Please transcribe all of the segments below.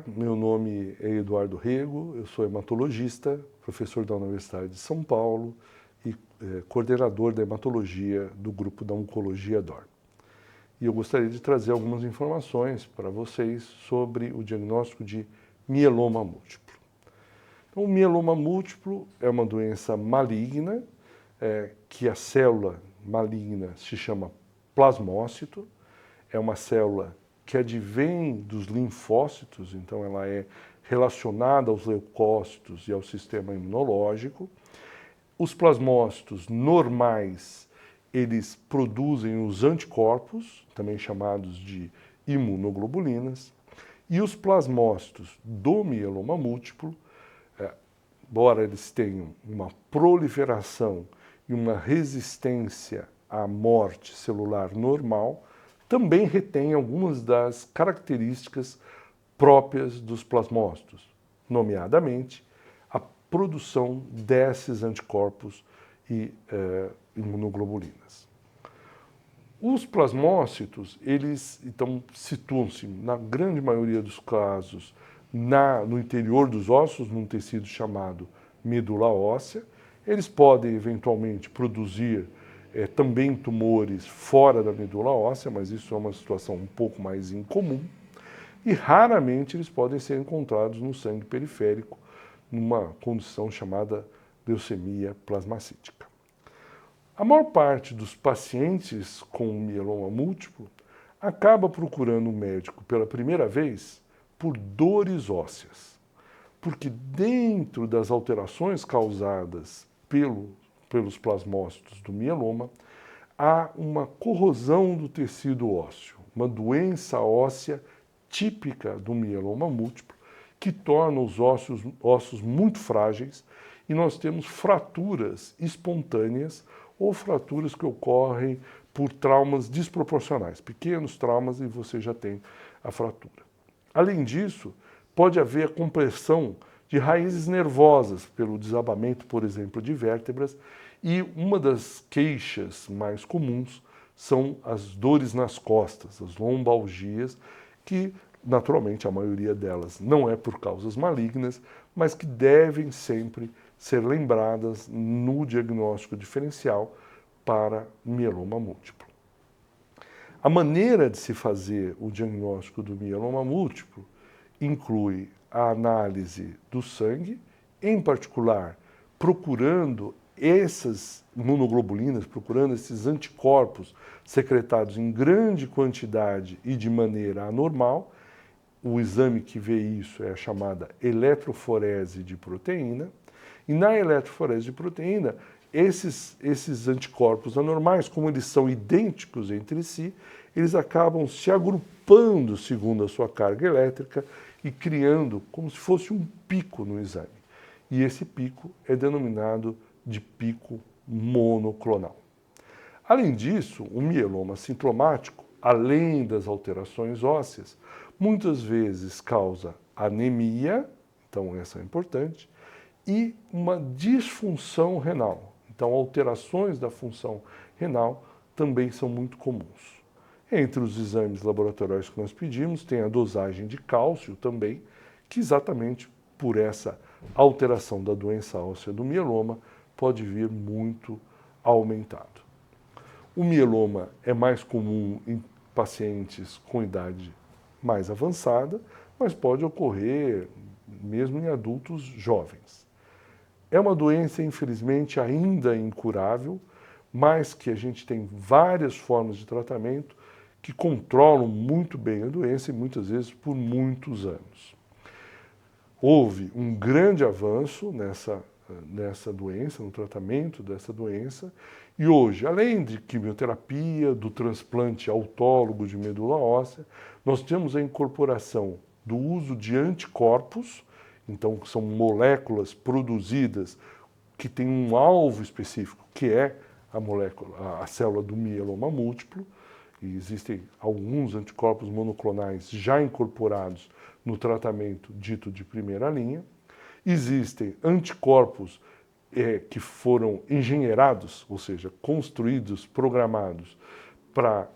meu nome é Eduardo Rego, eu sou hematologista, professor da Universidade de São Paulo e coordenador da hematologia do grupo da Oncologia DOR. E eu gostaria de trazer algumas informações para vocês sobre o diagnóstico de mieloma múltiplo. Então, o mieloma múltiplo é uma doença maligna, que a célula maligna se chama plasmócito, é uma célula que advém dos linfócitos, então ela é relacionada aos leucócitos e ao sistema imunológico. Os plasmócitos normais, eles produzem os anticorpos, também chamados de imunoglobulinas, e os plasmócitos do mieloma múltiplo, embora eles tenham uma proliferação e uma resistência à morte celular normal, também retém algumas das características próprias dos plasmócitos, nomeadamente a produção desses anticorpos e imunoglobulinas. Os plasmócitos, eles então situam-se, na grande maioria dos casos, no interior dos ossos, num tecido chamado medula óssea. Eles podem, eventualmente, produzir também tumores fora da medula óssea, mas isso é uma situação um pouco mais incomum. E raramente eles podem ser encontrados no sangue periférico, numa condição chamada leucemia plasmacítica. A maior parte dos pacientes com mieloma múltiplo acaba procurando um médico pela primeira vez por dores ósseas, porque dentro das alterações causadas pelos plasmócitos do mieloma, há uma corrosão do tecido ósseo, uma doença óssea típica do mieloma múltiplo, que torna os ossos muito frágeis e nós temos fraturas espontâneas ou fraturas que ocorrem por traumas desproporcionais, pequenos traumas e você já tem a fratura. Além disso, pode haver a compressão de raízes nervosas pelo desabamento, por exemplo, de vértebras, e uma das queixas mais comuns são as dores nas costas, as lombalgias, que naturalmente a maioria delas não é por causas malignas, mas que devem sempre ser lembradas no diagnóstico diferencial para mieloma múltiplo. A maneira de se fazer o diagnóstico do mieloma múltiplo inclui a análise do sangue, em particular procurando essas imunoglobulinas, procurando esses anticorpos secretados em grande quantidade e de maneira anormal. O exame que vê isso é a chamada eletroforese de proteína. E na eletroforese de proteína, esses anticorpos anormais, como eles são idênticos entre si, eles acabam se agrupando segundo a sua carga elétrica e criando como se fosse um pico no exame. E esse pico é denominado de pico monoclonal. Além disso, o mieloma sintomático, além das alterações ósseas, muitas vezes causa anemia, então essa é importante, e uma disfunção renal. Então, alterações da função renal também são muito comuns. Entre os exames laboratoriais que nós pedimos, tem a dosagem de cálcio também, que exatamente por essa alteração da doença óssea do mieloma pode vir muito aumentado. O mieloma é mais comum em pacientes com idade mais avançada, mas pode ocorrer mesmo em adultos jovens. É uma doença, infelizmente, ainda incurável, mas que a gente tem várias formas de tratamento que controlam muito bem a doença e muitas vezes por muitos anos. Houve um grande avanço nessa doença, no tratamento dessa doença, e hoje, além de quimioterapia, do transplante autólogo de medula óssea, nós temos a incorporação do uso de anticorpos, então são moléculas produzidas que têm um alvo específico, que é a célula do mieloma múltiplo, e existem alguns anticorpos monoclonais já incorporados no tratamento dito de primeira linha. Existem anticorpos que foram engenheirados, ou seja, construídos, programados para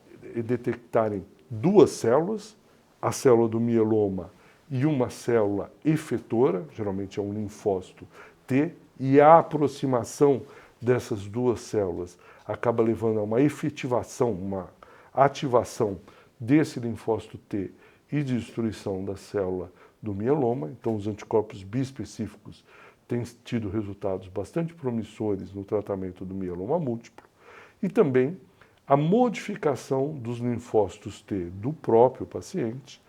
detectarem duas células, a célula do mieloma e uma célula efetora, geralmente é um linfócito T, e a aproximação dessas duas células acaba levando a uma efetivação, uma ativação desse linfócito T e destruição da célula do mieloma. Então, os anticorpos bispecíficos têm tido resultados bastante promissores no tratamento do mieloma múltiplo. E também a modificação dos linfócitos T do próprio paciente,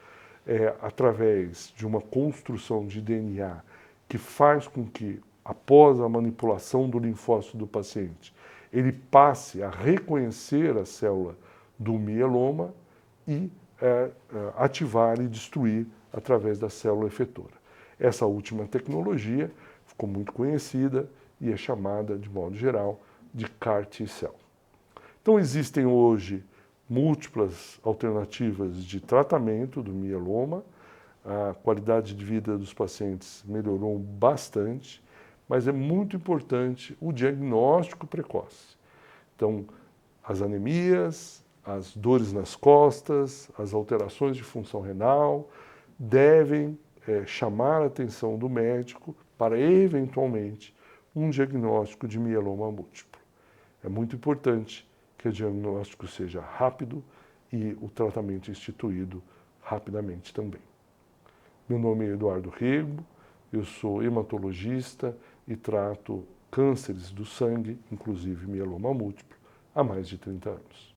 através de uma construção de DNA que faz com que, após a manipulação do linfócito do paciente, ele passe a reconhecer a célula do mieloma e ativar e destruir através da célula efetora. Essa última tecnologia ficou muito conhecida e é chamada, de modo geral, de CAR T-cell. Então existem hoje múltiplas alternativas de tratamento do mieloma, a qualidade de vida dos pacientes melhorou bastante, mas é muito importante o diagnóstico precoce. Então, as anemias, as dores nas costas, as alterações de função renal devem chamar a atenção do médico para, eventualmente, um diagnóstico de mieloma múltiplo. É muito importante que o diagnóstico seja rápido e o tratamento instituído rapidamente também. Meu nome é Eduardo Rego, eu sou hematologista e trato cânceres do sangue, inclusive mieloma múltiplo, há mais de 30 anos.